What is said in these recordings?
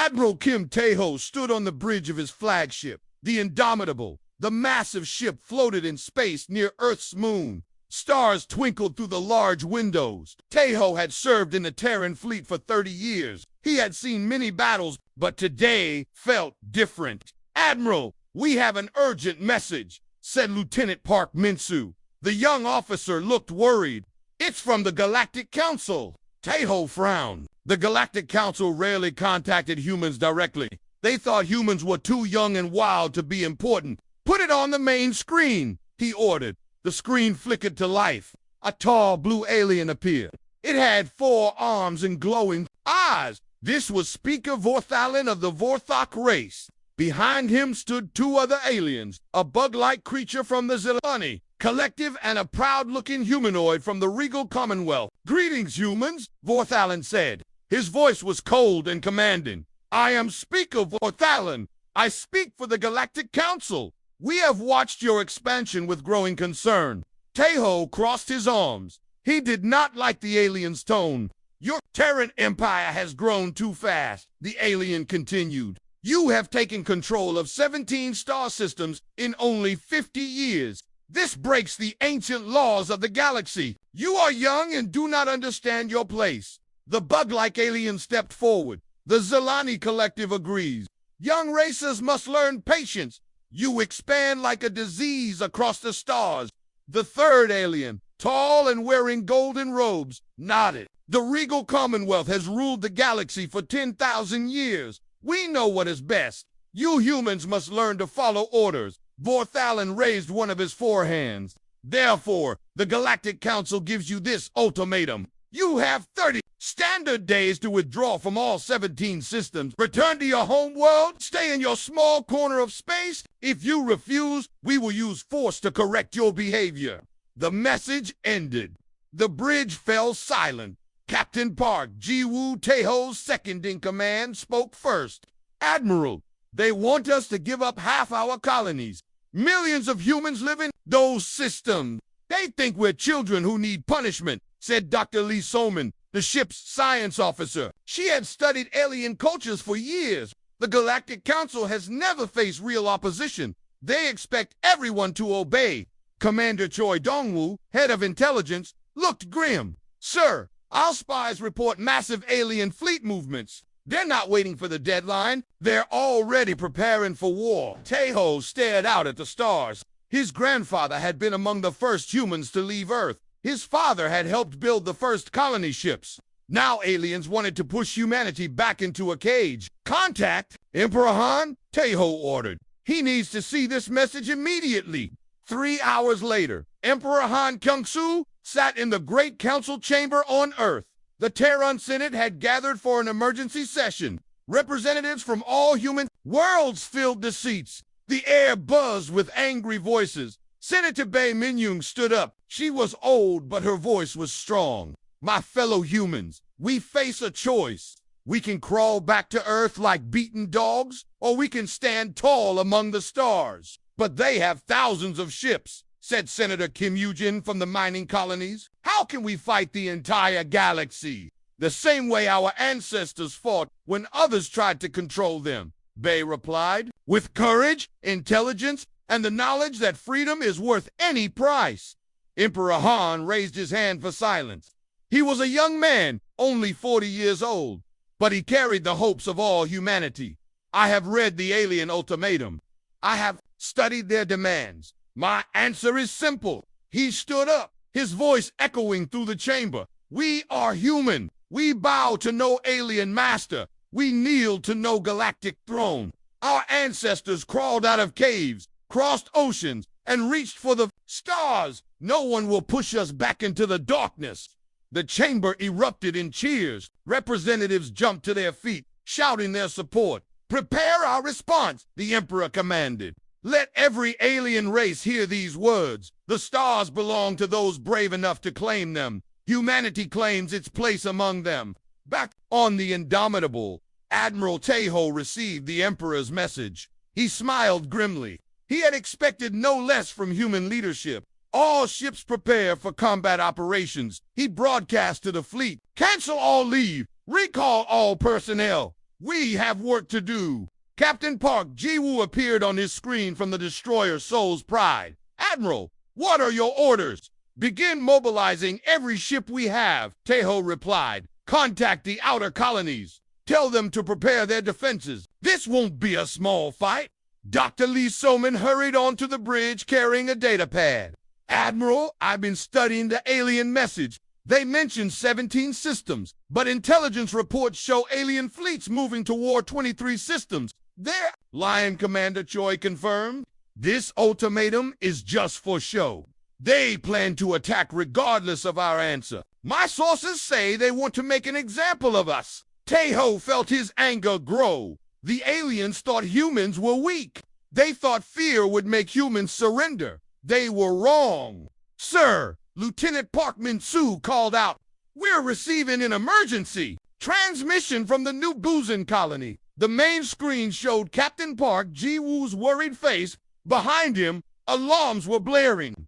Admiral Kim Tae-ho stood on the bridge of his flagship, the Indomitable. The massive ship floated in space near Earth's moon. Stars twinkled through the large windows. Tae-ho had served in the Terran fleet for 30 years. He had seen many battles, but today felt different. "Admiral, we have an urgent message," said Lieutenant Park Min-soo. The young officer looked worried. "It's from the Galactic Council." Tae-ho frowned. The Galactic Council rarely contacted humans directly. They thought humans were too young and wild to be important. "Put it on the main screen," he ordered. The screen flickered to life. A tall blue alien appeared. It had 4 arms and glowing eyes. This was Speaker Vorthalin of the Vorthok race. Behind him stood 2 other aliens, a bug-like creature from the Zilani Collective and a proud-looking humanoid from the Regal Commonwealth. "Greetings, humans," Vorthalin said. His voice was cold and commanding. "I am Speaker Vorthalin. I speak for the Galactic Council. We have watched your expansion with growing concern." Tae-ho crossed his arms. He did not like the alien's tone. "Your Terran empire has grown too fast," the alien continued. "You have taken control of 17 star systems in only 50 years. This breaks the ancient laws of the galaxy. You are young and do not understand your place." The bug-like alien stepped forward. "The Zilani Collective agrees. Young racers must learn patience. You expand like a disease across the stars." The third alien, tall and wearing golden robes, nodded. "The Regal Commonwealth has ruled the galaxy for 10,000 years. We know what is best. You humans must learn to follow orders." Vorthalin raised one of his forehands. "Therefore, the Galactic Council gives you this ultimatum. You have 30 standard days to withdraw from all 17 systems. Return to your home world. Stay in your small corner of space. If you refuse, we will use force to correct your behavior." The message ended. The bridge fell silent. Captain Park Ji-woo, Tae-ho's second-in-command, spoke first. "Admiral, they want us to give up half our colonies. Millions of humans live in those systems. They think we're children who need punishment," said Dr. Lee Soman, the ship's science officer. She had studied alien cultures for years. "The Galactic Council has never faced real opposition. They expect everyone to obey." Commander Choi Dongwoo, head of intelligence, looked grim. "Sir, our spies report massive alien fleet movements. They're not waiting for the deadline. They're already preparing for war." Tae-ho stared out at the stars. His grandfather had been among the first humans to leave Earth. His father had helped build the first colony ships. Now aliens wanted to push humanity back into a cage. "Contact Emperor Han," Tae-ho ordered. "He needs to see this message immediately." 3 hours later, Emperor Han Kyung-soo sat in the Great Council chamber on Earth. The Terran Senate had gathered for an emergency session. Representatives from all human worlds filled the seats. The air buzzed with angry voices. Senator Bae Min-young stood up. She was old, but her voice was strong. "My fellow humans, we face a choice. We can crawl back to Earth like beaten dogs, or we can stand tall among the stars." "But they have thousands of ships," said Senator Kim Yoo-jin from the mining colonies. "How can we fight the entire galaxy?" "The same way our ancestors fought when others tried to control them," Bae replied. "With courage, intelligence, and the knowledge that freedom is worth any price." Emperor Han raised his hand for silence. He was a young man, only 40 years old, but he carried the hopes of all humanity. "I have read the alien ultimatum. I have studied their demands. My answer is simple." He stood up, his voice echoing through the chamber. "We are human. We bow to no alien master. We kneel to no galactic throne. Our ancestors crawled out of caves, crossed oceans, and reached for the stars. No one will push us back into the darkness." The chamber erupted in cheers. Representatives jumped to their feet, shouting their support. "Prepare our response," the Emperor commanded. "Let every alien race hear these words. The stars belong to those brave enough to claim them. Humanity claims its place among them." Back on the Indomitable, Admiral Tae-ho received the Emperor's message. He smiled grimly. He had expected no less from human leadership. "All ships prepare for combat operations," he broadcast to the fleet. "Cancel all leave. Recall all personnel. We have work to do. Captain Park Ji-woo appeared on his screen from the destroyer Soul's Pride. Admiral, what are your orders? Begin mobilizing every ship we have, Taeho replied. Contact the outer colonies. Tell them to prepare their defenses. This won't be a small fight. Dr. Lee Soman hurried onto the bridge carrying a data pad. Admiral, I've been studying the alien message. They mentioned 17 systems, but intelligence reports show alien fleets moving toward 23 systems. There, Lion Commander Choi confirmed. This ultimatum is just for show. They plan to attack regardless of our answer. My sources say they want to make an example of us. Taeho felt his anger grow. The aliens thought humans were weak. They thought fear would make humans surrender. They were wrong. Sir, Lieutenant Park Min-soo called out, we're receiving an emergency transmission from the New Busan colony. The main screen showed Captain Park Ji-woo's worried face. Behind him, alarms were blaring.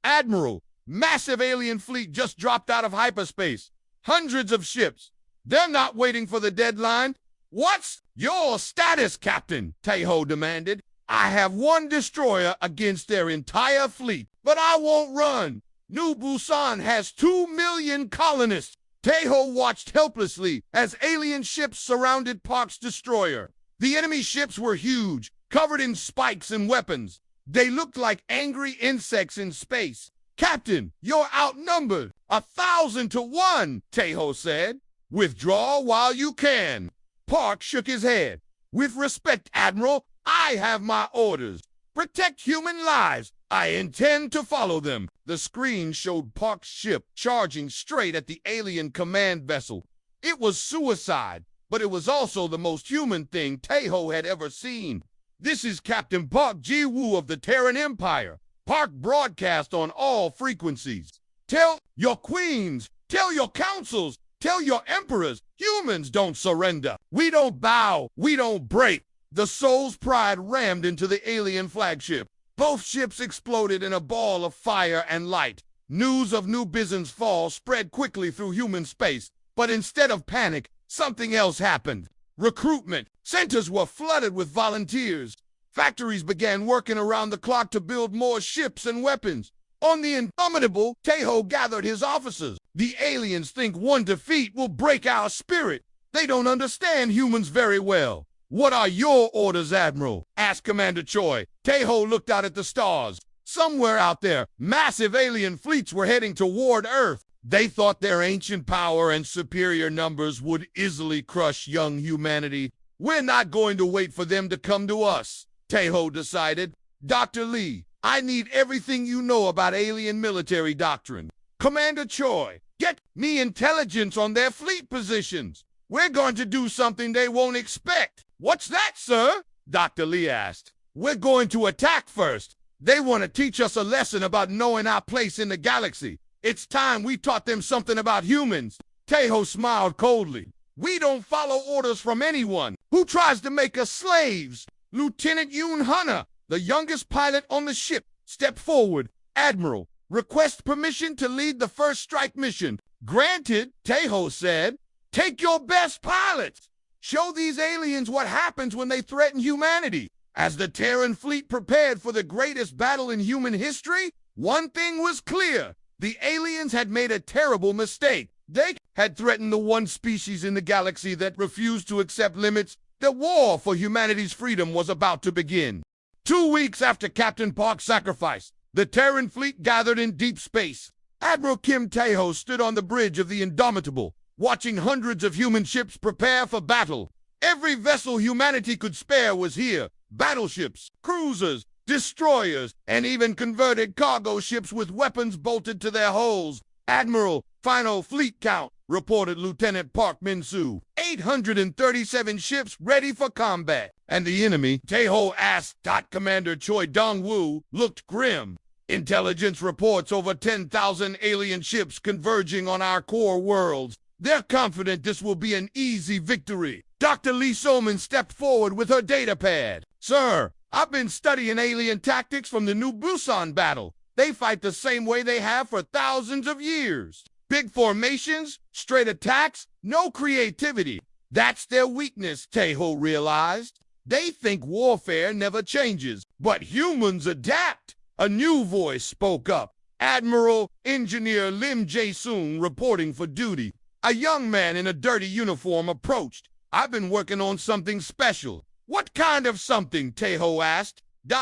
Admiral, massive alien fleet just dropped out of hyperspace. Hundreds of ships. They're not waiting for the deadline. What's your status, Captain? Taeho demanded. I have one destroyer against their entire fleet, but I won't run. New Busan has 2 million colonists. Taeho watched helplessly as alien ships surrounded Park's destroyer. The enemy ships were huge, covered in spikes and weapons. They looked like angry insects in space. Captain, you're outnumbered. 1,000 to 1, Taeho said. Withdraw while you can. Park shook his head. With respect, Admiral, I have my orders. Protect human lives. I intend to follow them. The screen showed Park's ship charging straight at the alien command vessel. It was suicide, but it was also the most human thing Taeho had ever seen. This is Captain Park Ji-woo of the Terran Empire. Park broadcast on all frequencies. Tell your queens, tell your councils, tell your emperors, humans don't surrender. We don't bow, we don't break. The Soul's Pride rammed into the alien flagship. Both ships exploded in a ball of fire and light. News of New Busan's fall spread quickly through human space. But instead of panic, something else happened. Recruitment. Centers were flooded with volunteers. Factories began working around the clock to build more ships and weapons. On the Indomitable, Taeho gathered his officers. The aliens think one defeat will break our spirit. They don't understand humans very well. What are your orders, Admiral? Asked Commander Choi. Taeho looked out at the stars. Somewhere out there, massive alien fleets were heading toward Earth. They thought their ancient power and superior numbers would easily crush young humanity. We're not going to wait for them to come to us, Taeho decided. Dr. Lee, I need everything you know about alien military doctrine. Commander Choi, get me intelligence on their fleet positions. We're going to do something they won't expect. What's that, sir? Dr. Lee asked. We're going to attack first. They want to teach us a lesson about knowing our place in the galaxy. It's time we taught them something about humans. Taeho smiled coldly. We don't follow orders from anyone who tries to make us slaves. Lieutenant Yoon Hunter, the youngest pilot on the ship, stepped forward. Admiral, request permission to lead the first strike mission. Granted, Taeho said. Take your best pilots. Show these aliens what happens when they threaten humanity. As the Terran fleet prepared for the greatest battle in human history, one thing was clear. The aliens had made a terrible mistake. They had threatened the one species in the galaxy that refused to accept limits. The war for humanity's freedom was about to begin. 2 weeks after Captain Park's sacrifice, the Terran fleet gathered in deep space. Admiral Kim Taeho stood on the bridge of the Indomitable, watching hundreds of human ships prepare for battle. Every vessel humanity could spare was here. Battleships, cruisers, destroyers, and even converted cargo ships with weapons bolted to their hulls. Admiral, final fleet count, reported Lieutenant Park Min-soo. 837 ships ready for combat. And the enemy, Taeho asked. Commander Choi Dong-woo looked grim. Intelligence reports over 10,000 alien ships converging on our core worlds. They're confident this will be an easy victory. Dr. Lee Soman stepped forward with her data pad. Sir, I've been studying alien tactics from the New Busan battle. They fight the same way they have for thousands of years. Big formations, straight attacks, no creativity. That's their weakness, Tejo realized. They think warfare never changes, but humans adapt. A new voice spoke up. Admiral Engineer Lim Jae-sung reporting for duty. A young man in a dirty uniform approached. I've been working on something special. What kind of something? Tejo asked.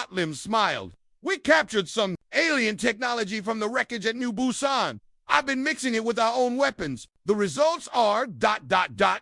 Lim smiled. We captured some alien technology from the wreckage at New Busan. I've been mixing it with our own weapons. The results are ...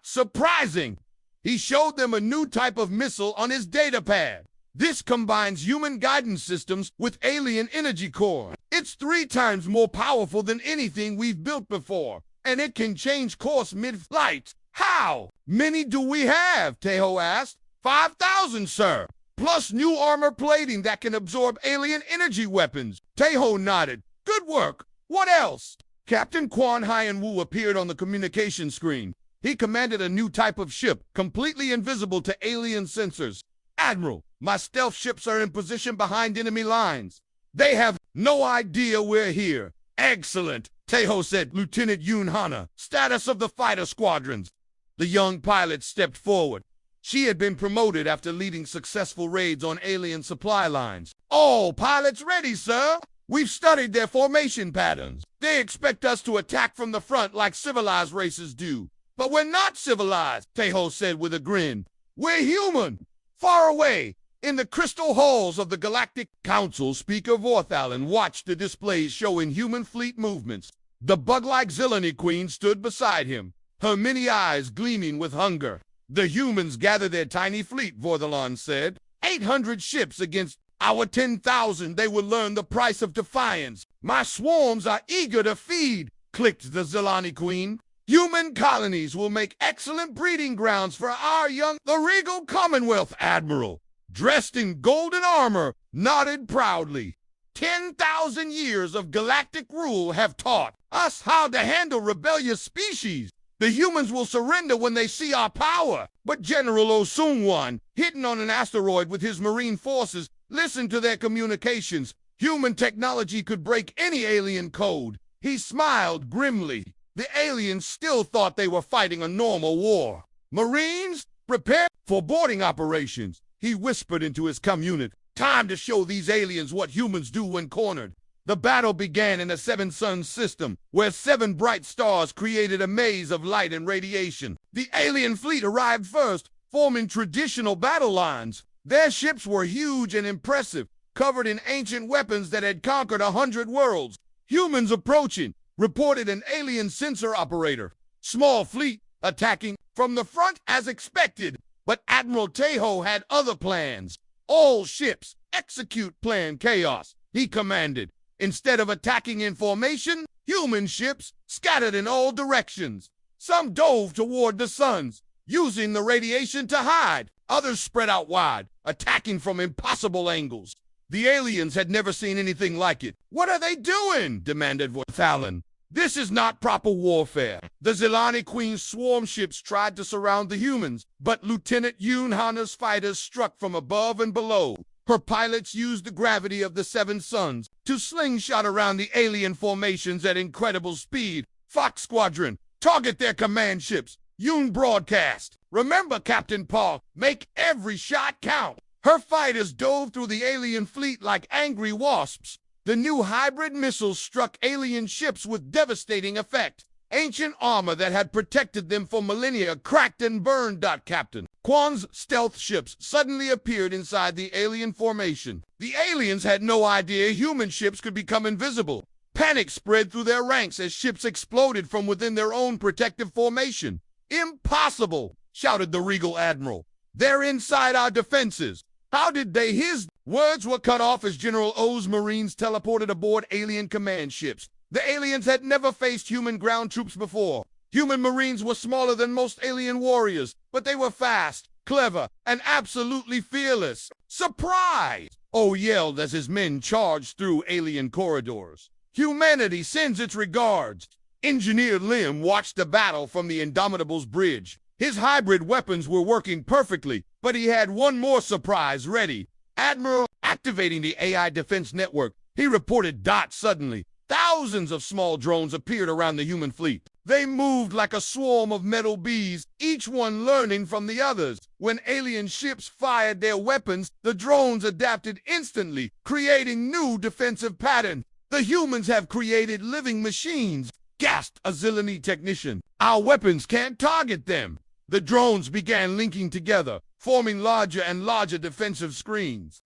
surprising. He showed them a new type of missile on his data pad. This combines human guidance systems with alien energy core. It's 3 times more powerful than anything we've built before, and it can change course mid-flight. How many do we have? Tejo asked. 5,000, sir. Plus new armor plating that can absorb alien energy weapons. Tejo nodded. Good work. What else? Captain Quan Hyen-woo appeared on the communication screen. He commanded a new type of ship, completely invisible to alien sensors. Admiral, my stealth ships are in position behind enemy lines. They have no idea we're here. Excellent, Tejo said. Lieutenant Yoon Hana, status of the fighter squadrons. The young pilot stepped forward. She had been promoted after leading successful raids on alien supply lines. All pilots ready, sir. We've studied their formation patterns. They expect us to attack from the front like civilized races do. But we're not civilized, Tejo said with a grin. We're human. Far away, in the crystal halls of the Galactic Council, Speaker Vorthalin watched the displays showing human fleet movements. The bug-like Zilani Queen stood beside him, her many eyes gleaming with hunger. The humans gather their tiny fleet, Vorthalin said. 800 ships against our 10,000. They will learn the price of defiance. My swarms are eager to feed, clicked the Zilani Queen. Human colonies will make excellent breeding grounds for our young... The regal Commonwealth Admiral, dressed in golden armor, nodded proudly. 10,000 years of galactic rule have taught us how to handle rebellious species. The humans will surrender when they see our power. But General Oh Sung-won, hidden on an asteroid with his marine forces, listened to their communications. Human technology could break any alien code. He smiled grimly. The aliens still thought they were fighting a normal war. Marines, prepare for boarding operations, he whispered into his community. Time to show these aliens what humans do when cornered. The battle began in a 7-sun system, where 7 bright stars created a maze of light and radiation. The alien fleet arrived first, forming traditional battle lines. Their ships were huge and impressive, covered in ancient weapons that had conquered 100 worlds. Humans approaching, reported an alien sensor operator. Small fleet attacking from the front as expected, but Admiral Tejo had other plans. All ships, execute Plan Chaos, he commanded. Instead of attacking in formation, human ships scattered in all directions. Some dove toward the suns, using the radiation to hide. Others spread out wide, attacking from impossible angles. The aliens had never seen anything like it. What are they doing? Demanded Vorthalin. This is not proper warfare. The Zilani Queen's swarm ships tried to surround the humans, but Lieutenant Yoon Hana's fighters struck from above and below. Her pilots used the gravity of the 7 suns to slingshot around the alien formations at incredible speed. Fox Squadron, target their command ships. Yoon broadcast. Remember, Captain Paul, make every shot count. Her fighters dove through the alien fleet like angry wasps. The new hybrid missiles struck alien ships with devastating effect. Ancient armor that had protected them for millennia cracked and burned. Captain Quan's stealth ships suddenly appeared inside the alien formation. The aliens had no idea human ships could become invisible. Panic spread through their ranks as ships exploded from within their own protective formation. Impossible, shouted the regal admiral. They're inside our defenses. How did they? His words were cut off as General O's Marines teleported aboard alien command ships. The aliens had never faced human ground troops before. Human Marines were smaller than most alien warriors, but they were fast, clever, and absolutely fearless. Surprise! O yelled as his men charged through alien corridors. Humanity sends its regards. Engineer Lim watched the battle from the Indomitable's bridge. His hybrid weapons were working perfectly, but he had one more surprise ready. Admiral, activating the AI defense network, he reported suddenly. Thousands of small drones appeared around the human fleet. They moved like a swarm of metal bees, each one learning from the others. When alien ships fired their weapons, the drones adapted instantly, creating new defensive patterns. The humans have created living machines, gasped a Zilani technician. Our weapons can't target them. The drones began linking together, forming larger and larger defensive screens.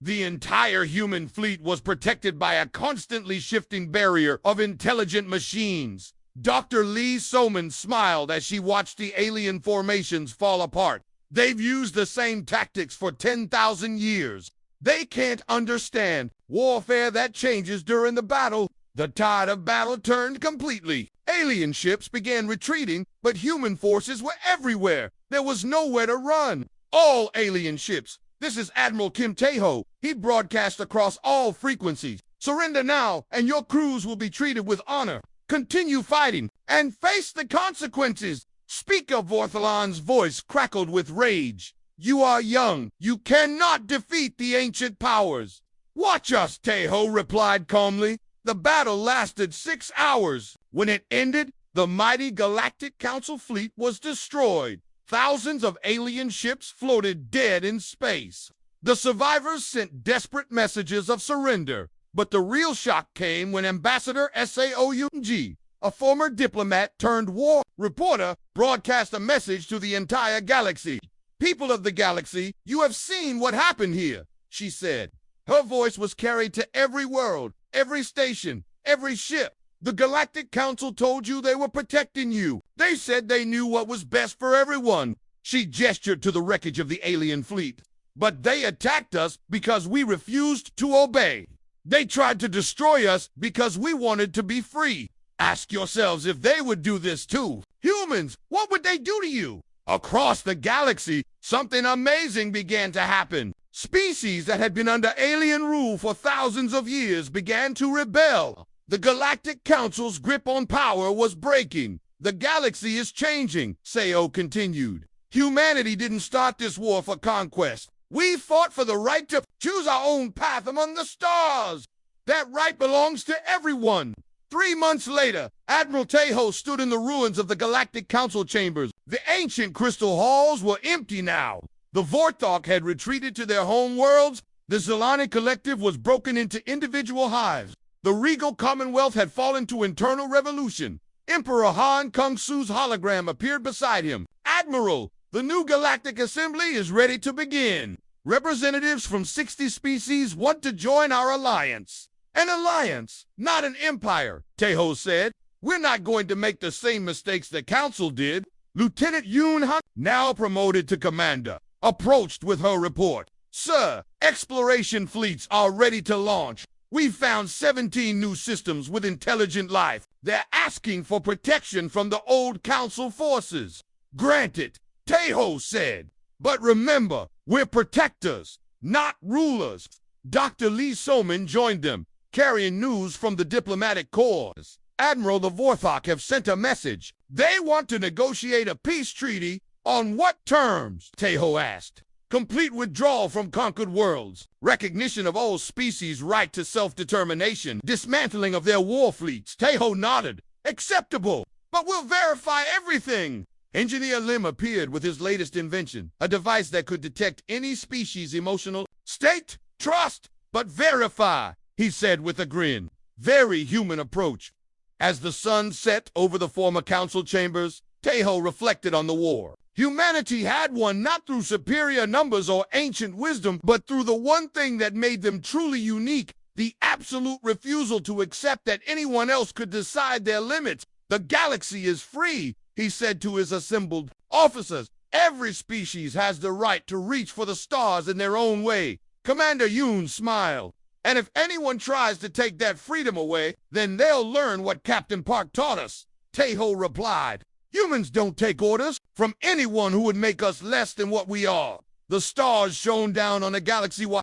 The entire human fleet was protected by a constantly shifting barrier of intelligent machines. Dr. Lee Soman smiled as she watched the alien formations fall apart. They've used the same tactics for 10,000 years. They can't understand warfare that changes during the battle. The tide of battle turned completely. Alien ships began retreating, but human forces were everywhere. There was nowhere to run. All alien ships. This is Admiral Kim Tae-ho. He broadcast across all frequencies. Surrender now, and your crews will be treated with honor. Continue fighting, and face the consequences. Speaker Vorthalon's voice crackled with rage. You are young. You cannot defeat the ancient powers. Watch us, Tae-ho replied calmly. The battle lasted 6 hours. When it ended, the mighty Galactic Council fleet was destroyed. Thousands of alien ships floated dead in space. The survivors sent desperate messages of surrender. But the real shock came when Ambassador Saoung, a former diplomat turned war reporter, broadcast a message to the entire galaxy. People of the galaxy, you have seen what happened here, she said. Her voice was carried to every world, every station, every ship. The Galactic Council told you they were protecting you. They said they knew what was best for everyone. She gestured to the wreckage of the alien fleet. But they attacked us because we refused to obey. They tried to destroy us because we wanted to be free. Ask yourselves if they would do this too. Humans, what would they do to you? Across the galaxy, something amazing began to happen. Species that had been under alien rule for thousands of years began to rebel. The Galactic Council's grip on power was breaking. The galaxy is changing, Seo continued. Humanity didn't start this war for conquest. We fought for the right to choose our own path among the stars. That right belongs to everyone. 3 months later, Admiral Tae-ho stood in the ruins of the Galactic Council chambers. The ancient crystal halls were empty now. The Vorthok had retreated to their home worlds. The Zilani collective was broken into individual hives. The regal commonwealth had fallen to internal revolution. Emperor Han Kung-su's hologram appeared beside him. Admiral, the new Galactic Assembly is ready to begin. Representatives from 60 species want to join our alliance. An alliance, not an empire, Tae-ho said. We're not going to make the same mistakes the Council did. Lieutenant Yoon-han, now promoted to commander, approached with her report. Sir, exploration fleets are ready to launch. We've found 17 new systems with intelligent life. They're asking for protection from the old Council forces. Granted, Tae-ho said. But remember, we're protectors, not rulers. Dr. Lee Soman joined them, carrying news from the diplomatic corps. Admiral, the Vorthok have sent a message. They want to negotiate a peace treaty. On what terms? Tae-ho asked. Complete withdrawal from conquered worlds, recognition of all species' right to self-determination, dismantling of their war fleets. Tae-ho nodded. Acceptable, but we'll verify everything. Engineer Lim appeared with his latest invention, a device that could detect any species' emotional state. Trust, but verify, he said with a grin. Very human approach. As the sun set over the former council chambers, Tae-ho reflected on the war. Humanity had won not through superior numbers or ancient wisdom, but through the one thing that made them truly unique, the absolute refusal to accept that anyone else could decide their limits. The galaxy is free, he said to his assembled officers. Every species has the right to reach for the stars in their own way. Commander Yoon smiled. And if anyone tries to take that freedom away, then they'll learn what Captain Park taught us. Tae-ho replied. Humans don't take orders from anyone who would make us less than what we are. The stars shone down on a galaxy wide